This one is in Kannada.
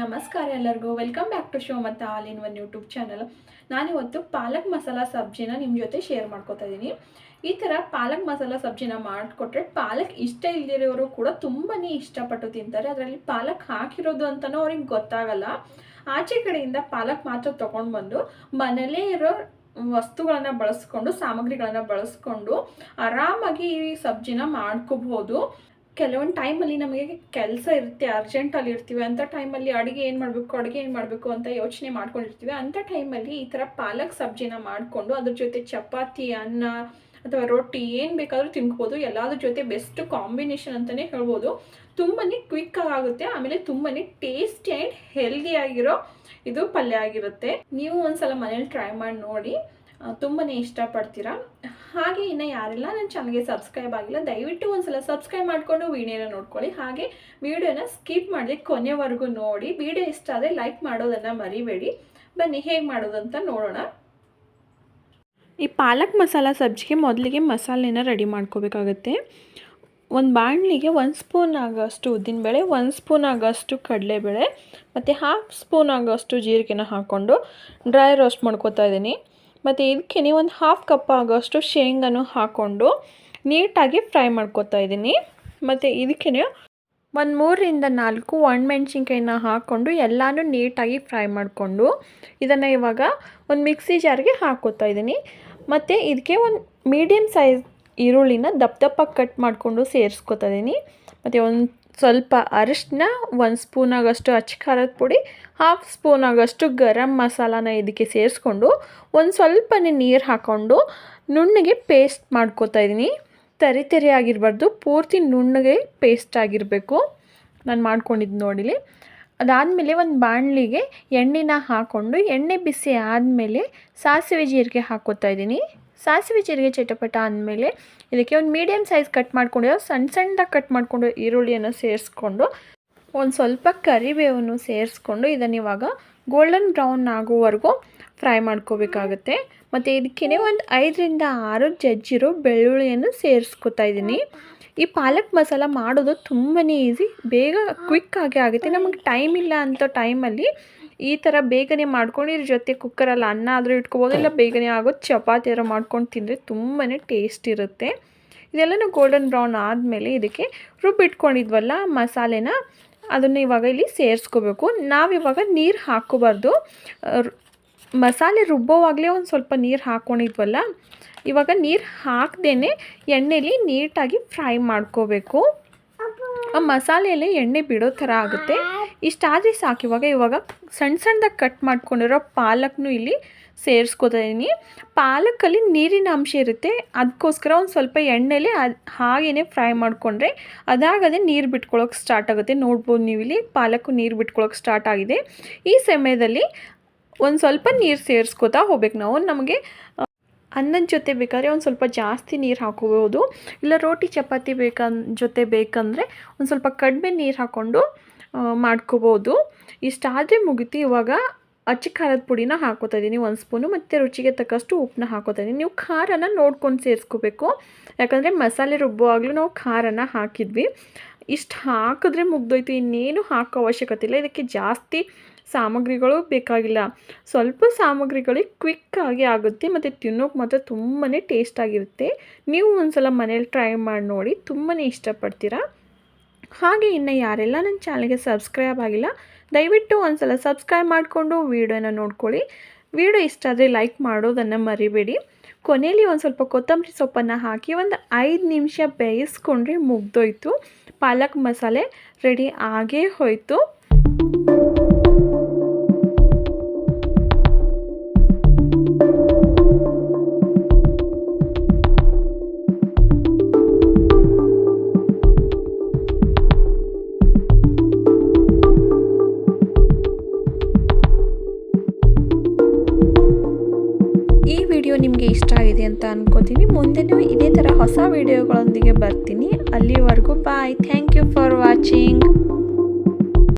ನಮಸ್ಕಾರ ಎಲ್ಲರಿಗೂ ವೆಲ್ಕಮ್ ಬ್ಯಾಕ್ ಟು ಶೋ ಮತ್ತು all in one YouTube channel. ನಾನಿವತ್ತು ಪಾಲಕ್ ಮಸಾಲ ಸಬ್ಜಿನ ನಿಮ್ಮ ಜೊತೆ ಶೇರ್ ಮಾಡ್ಕೋತಾ ಇದ್ದೀನಿ. ಈ ಥರ ಪಾಲಕ್ ಮಸಾಲ ಸಬ್ಜಿನ ಮಾಡಿಕೊಟ್ರೆ ಪಾಲಕ್ ಇಷ್ಟ ಇಲ್ಲದಿರೋರು ಕೂಡ ತುಂಬಾ ಇಷ್ಟಪಟ್ಟು ತಿಂತಾರೆ. ಅದರಲ್ಲಿ ಪಾಲಕ್ ಹಾಕಿರೋದು ಅಂತಲೂ ಅವ್ರಿಗೆ ಗೊತ್ತಾಗಲ್ಲ. ಆಚೆ ಕಡೆಯಿಂದ ಪಾಲಕ್ ಮಾತ್ರ ತೊಗೊಂಡು ಬಂದು ಮನೇಲೇ ಇರೋ ವಸ್ತುಗಳನ್ನು ಬಳಸ್ಕೊಂಡು ಸಾಮಗ್ರಿಗಳನ್ನು ಬಳಸ್ಕೊಂಡು ಆರಾಮಾಗಿ ಈ ಸಬ್ಜಿನ ಮಾಡ್ಕೋಬಹುದು. ಕೆಲವೊಂದು ಟೈಮಲ್ಲಿ ನಮಗೆ ಕೆಲಸ ಇರುತ್ತೆ, ಅರ್ಜೆಂಟಲ್ಲಿ ಇರ್ತೀವಿ. ಅಂಥ ಟೈಮಲ್ಲಿ ಅಡುಗೆ ಏನು ಮಾಡಬೇಕು ಅಂತ ಯೋಚನೆ ಮಾಡ್ಕೊಂಡಿರ್ತೀವಿ. ಅಂಥ ಟೈಮಲ್ಲಿ ಈ ಥರ ಪಾಲಕ್ ಸಬ್ಜಿನ ಮಾಡಿಕೊಂಡು ಅದ್ರ ಜೊತೆ ಚಪಾತಿ, ಅನ್ನ ಅಥವಾ ರೊಟ್ಟಿ ಏನು ಬೇಕಾದರೂ ತಿನ್ಬೋದು. ಎಲ್ಲದ್ರ ಜೊತೆ ಬೆಸ್ಟ್ ಕಾಂಬಿನೇಷನ್ ಅಂತಲೇ ಹೇಳ್ಬೋದು. ತುಂಬಾ ಕ್ವಿಕ್ಕಾಗಿ ಆಗುತ್ತೆ, ಆಮೇಲೆ ತುಂಬಾ ಟೇಸ್ಟಿ ಆ್ಯಂಡ್ ಹೆಲ್ದಿಯಾಗಿರೋ ಇದು ಪಲ್ಯ ಆಗಿರುತ್ತೆ. ನೀವು ಒಂದ್ಸಲ ಮನೇಲಿ ಟ್ರೈ ಮಾಡಿ ನೋಡಿ, ತುಂಬಾ ಇಷ್ಟಪಡ್ತೀರಾ. ಹಾಗೆ ಇನ್ನು ಯಾರೆಲ್ಲ ನನ್ನ ಚಾನಲ್ಗೆ ಸಬ್ಸ್ಕ್ರೈಬ್ ಆಗಿಲ್ಲ ದಯವಿಟ್ಟು ಒಂದ್ಸಲ ಸಬ್ಸ್ಕ್ರೈಬ್ ಮಾಡಿಕೊಂಡು ವಿಡಿಯೋನ ನೋಡ್ಕೊಳ್ಳಿ. ಹಾಗೆ ವಿಡಿಯೋನ ಸ್ಕಿಪ್ ಮಾಡದೆ ಕೊನೆವರೆಗೂ ನೋಡಿ. ವಿಡಿಯೋ ಇಷ್ಟ ಆದರೆ ಲೈಕ್ ಮಾಡೋದನ್ನು ಮರಿಬೇಡಿ. ಬನ್ನಿ ಹೇಗೆ ಮಾಡೋದಂತ ನೋಡೋಣ. ಈ ಪಾಲಕ್ ಮಸಾಲ ಸಬ್ಜಿಗೆ ಮೊದಲಿಗೆ ಮಸಾಲೆನ ರೆಡಿ ಮಾಡ್ಕೋಬೇಕಾಗತ್ತೆ. ಒಂದು ಬಾಣಲಿಗೆ 1 ಸ್ಪೂನ್ ಆಗೋಷ್ಟು ಉದ್ದಿನಬೇಳೆ, 1 ಸ್ಪೂನ್ ಆಗೋಷ್ಟು ಕಡಲೆಬೇಳೆ ಮತ್ತು 1/2 ಸ್ಪೂನ್ ಆಗೋಷ್ಟು ಜೀರಿಗೆನ ಹಾಕ್ಕೊಂಡು ಡ್ರೈ ರೋಸ್ಟ್ ಮಾಡ್ಕೋತಾ ಇದ್ದೀನಿ. ಮತ್ತು ಇದಕ್ಕೆ ಒಂದು 1/2 ಕಪ್ ಆಗೋಷ್ಟು ಶೇಂಗಾನು ಹಾಕ್ಕೊಂಡು ನೀಟಾಗಿ ಫ್ರೈ ಮಾಡ್ಕೋತಾ ಇದ್ದೀನಿ. ಮತ್ತು ಇದಕ್ಕೆ ಒಂದು 3ರಿಂದ 4 ಒಣಮೆಣ್ಸಿನ್ಕಾಯಿನ ಹಾಕ್ಕೊಂಡು ಎಲ್ಲನೂ ನೀಟಾಗಿ ಫ್ರೈ ಮಾಡಿಕೊಂಡು ಇದನ್ನು ಇವಾಗ ಒಂದು ಮಿಕ್ಸಿ ಜಾರ್ಗೆ ಹಾಕ್ಕೋತಾ ಇದ್ದೀನಿ. ಮತ್ತು ಇದಕ್ಕೆ ಒಂದು ಮೀಡಿಯಮ್ ಸೈಜ್ ಈರುಳ್ಳಿನ ದಪ್ಪ ಕಟ್ ಮಾಡಿಕೊಂಡು ಸೇರಿಸ್ಕೊತಾ ಇದ್ದೀನಿ. ಮತ್ತು ಒಂದು ಸ್ವಲ್ಪ ಅರಿಶಿನ, 1 ಸ್ಪೂನ್ ಆಗೋಷ್ಟು ಅಚ್ಚ ಖಾರದ ಪುಡಿ, 1/2 ಸ್ಪೂನ್ ಆಗೋಷ್ಟು ಗರಂ ಮಸಾಲಾನ ಇದಕ್ಕೆ ಸೇರಿಸ್ಕೊಂಡು ಒಂದು ಸ್ವಲ್ಪನೇ ನೀರು ಹಾಕ್ಕೊಂಡು ನುಣ್ಣಗೆ ಪೇಸ್ಟ್ ಮಾಡ್ಕೋತಾ ಇದ್ದೀನಿ. ತರಿ ಆಗಿರಬಾರ್ದು, ಪೂರ್ತಿ ನುಣ್ಣಗೆ ಪೇಸ್ಟ್ ಆಗಿರಬೇಕು. ನಾನು ಮಾಡ್ಕೊಂಡಿದ್ದು ನೋಡಿಲಿ. ಅದಾದಮೇಲೆ ಒಂದು ಬಾಣಲಿಗೆ ಎಣ್ಣೆನ ಹಾಕ್ಕೊಂಡು ಎಣ್ಣೆ ಬಿಸಿ ಆದಮೇಲೆ ಸಾಸಿವೆ ಜೀರಿಗೆ ಹಾಕ್ಕೋತಾ ಇದ್ದೀನಿ. ಸಾಸಿವೆ ಜೀರಿಗೆ ಚಟಪಟ ಆದಮೇಲೆ ಇದಕ್ಕೆ ಒಂದು ಮೀಡಿಯಮ್ ಸೈಜ್ ಕಟ್ ಮಾಡ್ಕೊಂಡು ಸಣ್ಣದಾಗಿ ಕಟ್ ಮಾಡಿಕೊಂಡು ಈರುಳ್ಳಿಯನ್ನು ಸೇರಿಸ್ಕೊಂಡು ಒಂದು ಸ್ವಲ್ಪ ಕರಿಬೇವನ್ನು ಸೇರಿಸ್ಕೊಂಡು ಇದನ್ನು ಇವಾಗ ಗೋಲ್ಡನ್ ಬ್ರೌನ್ ಆಗೋವರೆಗೂ ಫ್ರೈ ಮಾಡ್ಕೋಬೇಕಾಗತ್ತೆ. ಮತ್ತು ಇದಕ್ಕೆ ಒಂದು 5ರಿಂದ 6 ಜಜ್ಜಿರೋ ಬೆಳ್ಳುಳ್ಳಿಯನ್ನು ಸೇರಿಸ್ಕೊತಾ ಇದ್ದೀನಿ. ಈ ಪಾಲಕ್ ಮಸಾಲ ಮಾಡೋದು ತುಂಬಾ ಈಸಿ, ಬೇಗ ಕ್ವಿಕ್ಕಾಗಿ ಆಗುತ್ತೆ. ನಮಗೆ ಟೈಮ್ ಇಲ್ಲ ಅಂತ ಟೈಮಲ್ಲಿ ಈ ಥರ ಬೇಗನೆ ಮಾಡ್ಕೊಂಡು ಇದ್ರ ಜೊತೆ ಕುಕ್ಕರಲ್ಲಿ ಅನ್ನ ಆದರೂ ಇಟ್ಕೋಬೋದು, ಇಲ್ಲ ಬೇಗನೆ ಆಗೋದು ಚಪಾತಿ ಎಲ್ಲ ಮಾಡ್ಕೊಂಡು ತಿಂದರೆ ತುಂಬಾ ಟೇಸ್ಟ್ ಇರುತ್ತೆ. ಇದೆಲ್ಲನೂ ಗೋಲ್ಡನ್ ಬ್ರೌನ್ ಆದಮೇಲೆ ಇದಕ್ಕೆ ರುಬ್ಬಿಟ್ಕೊಂಡಿದ್ವಲ್ಲ ಮಸಾಲೆನ ಅದನ್ನು ಇವಾಗ ಇಲ್ಲಿ ಸೇರಿಸ್ಕೋಬೇಕು. ನಾವಿವಾಗ ನೀರು ಹಾಕ್ಕೋಬಾರ್ದು. ಮಸಾಲೆ ರುಬ್ಬೋವಾಗಲೇ ಒಂದು ಸ್ವಲ್ಪ ನೀರು ಹಾಕ್ಕೊಂಡಿದ್ವಲ್ಲ, ಇವಾಗ ನೀರು ಹಾಕ್ದೇ ಎಣ್ಣೆಲಿ ನೀಟಾಗಿ ಫ್ರೈ ಮಾಡ್ಕೋಬೇಕು. ಆ ಮಸಾಲೆಯಲ್ಲಿ ಎಣ್ಣೆ ಬಿಡೋ ಥರ ಆಗುತ್ತೆ. ಇಷ್ಟಾದರೆ ಸಾಕು. ಇವಾಗ ಸಣ್ಣದಾಗಿ ಕಟ್ ಮಾಡ್ಕೊಂಡಿರೋ ಪಾಲಕ್ನು ಇಲ್ಲಿ ಸೇರಿಸ್ಕೊತಾ ಇದ್ದೀನಿ. ಪಾಲಕಲ್ಲಿ ನೀರಿನ ಅಂಶ ಇರುತ್ತೆ, ಅದಕ್ಕೋಸ್ಕರ ಒಂದು ಸ್ವಲ್ಪ ಎಣ್ಣೆಲಿ ಹಾಗೇ ಫ್ರೈ ಮಾಡಿಕೊಂಡ್ರೆ ಅದಾಗದೇ ನೀರು ಬಿಟ್ಕೊಳ್ಳೋಕೆ ಸ್ಟಾರ್ಟ್ ಆಗುತ್ತೆ. ನೋಡ್ಬೋದು ನೀವು ಇಲ್ಲಿ ಪಾಲಕ್ಕು ನೀರು ಬಿಟ್ಕೊಳ್ಳೋಕೆ ಸ್ಟಾರ್ಟ್ ಆಗಿದೆ. ಈ ಸಮಯದಲ್ಲಿ ಒಂದು ಸ್ವಲ್ಪ ನೀರು ಸೇರಿಸ್ಕೊತಾ ಹೋಗ್ಬೇಕು ನಾವು. ನಮಗೆ ಅನ್ನದ ಜೊತೆ ಬೇಕಾದರೆ ಒಂದು ಸ್ವಲ್ಪ ಜಾಸ್ತಿ ನೀರು ಹಾಕೋಬೋದು, ಇಲ್ಲ ರೋಟಿ ಚಪಾತಿ ಜೊತೆ ಬೇಕಂದರೆ ಒಂದು ಸ್ವಲ್ಪ ಕಡಿಮೆ ನೀರು ಹಾಕ್ಕೊಂಡು ಮಾಡ್ಕೋಬೋದು. ಇಷ್ಟಾದರೆ ಮುಗಿತು. ಇವಾಗ ಅಚ್ಚ ಖಾರದ ಪುಡಿನ ಹಾಕೋತಾ ಇದ್ದೀನಿ 1 ಸ್ಪೂನು, ಮತ್ತು ರುಚಿಗೆ ತಕ್ಕಷ್ಟು ಉಪ್ಪನ್ನ ಹಾಕೋತಾ ಇದ್ದೀನಿ. ನೀವು ಖಾರನ ನೋಡ್ಕೊಂಡು ಸೇರಿಸ್ಕೋಬೇಕು, ಯಾಕಂದರೆ ಮಸಾಲೆ ರುಬ್ಬುವಾಗಲೂ ನಾವು ಖಾರನ ಹಾಕಿದ್ವಿ. ಇಷ್ಟು ಹಾಕಿದ್ರೆ ಮುಗ್ದೋಯ್ತು, ಇನ್ನೇನು ಹಾಕೋ ಅವಶ್ಯಕತೆ ಇಲ್ಲ. ಇದಕ್ಕೆ ಜಾಸ್ತಿ ಸಾಮಗ್ರಿಗಳು ಬೇಕಾಗಿಲ್ಲ, ಸ್ವಲ್ಪ ಸಾಮಗ್ರಿಗಳಿಗೆ ಕ್ವಿಕ್ಕಾಗಿ ಆಗುತ್ತೆ ಮತ್ತು ತಿನ್ನೋಕೆ ಮಾತ್ರ ತುಂಬಾ ಟೇಸ್ಟಾಗಿರುತ್ತೆ. ನೀವು ಒಂದ್ಸಲ ಮನೇಲಿ ಟ್ರೈ ಮಾಡಿ ನೋಡಿ, ತುಂಬಾ ಇಷ್ಟಪಡ್ತೀರಾ. ಹಾಗೆ ಇನ್ನು ಯಾರೆಲ್ಲ ನನ್ನ ಚಾನಲ್ಗೆ ಸಬ್ಸ್ಕ್ರೈಬ್ ಆಗಿಲ್ಲ ದಯವಿಟ್ಟು ಒಂದ್ಸಲ ಸಬ್ಸ್ಕ್ರೈಬ್ ಮಾಡಿಕೊಂಡು ವಿಡಿಯೋನ ನೋಡ್ಕೊಳ್ಳಿ. ವಿಡಿಯೋ ಇಷ್ಟ ಆದರೆ ಲೈಕ್ ಮಾಡೋದನ್ನು ಮರಿಬೇಡಿ. ಕೊನೆಯಲ್ಲಿ ಒಂದು ಸ್ವಲ್ಪ ಕೊತ್ತಂಬರಿ ಸೊಪ್ಪನ್ನು ಹಾಕಿ ಒಂದು 5 ನಿಮಿಷ ಬೇಯಿಸ್ಕೊಂಡ್ರೆ ಮುಗ್ದೋಯ್ತು. ಪಾಲಕ್ ಮಸಾಲೆ ರೆಡಿ ಆಗೇ ಹೋಯಿತು. ಈ ವಿಡಿಯೋ ನಿಮಗೆ ಇಷ್ಟ ಆಗಿದೆ ಅಂತ ಅನ್ಕೋತೀನಿ. ಮುಂದೆನೂ ಇದೇ ಥರ ಹೊಸ ವಿಡಿಯೋಗಳೊಂದಿಗೆ ಬರ್ತೀನಿ. ಅಲ್ಲಿವರೆಗೂ bye. Thank you for watching.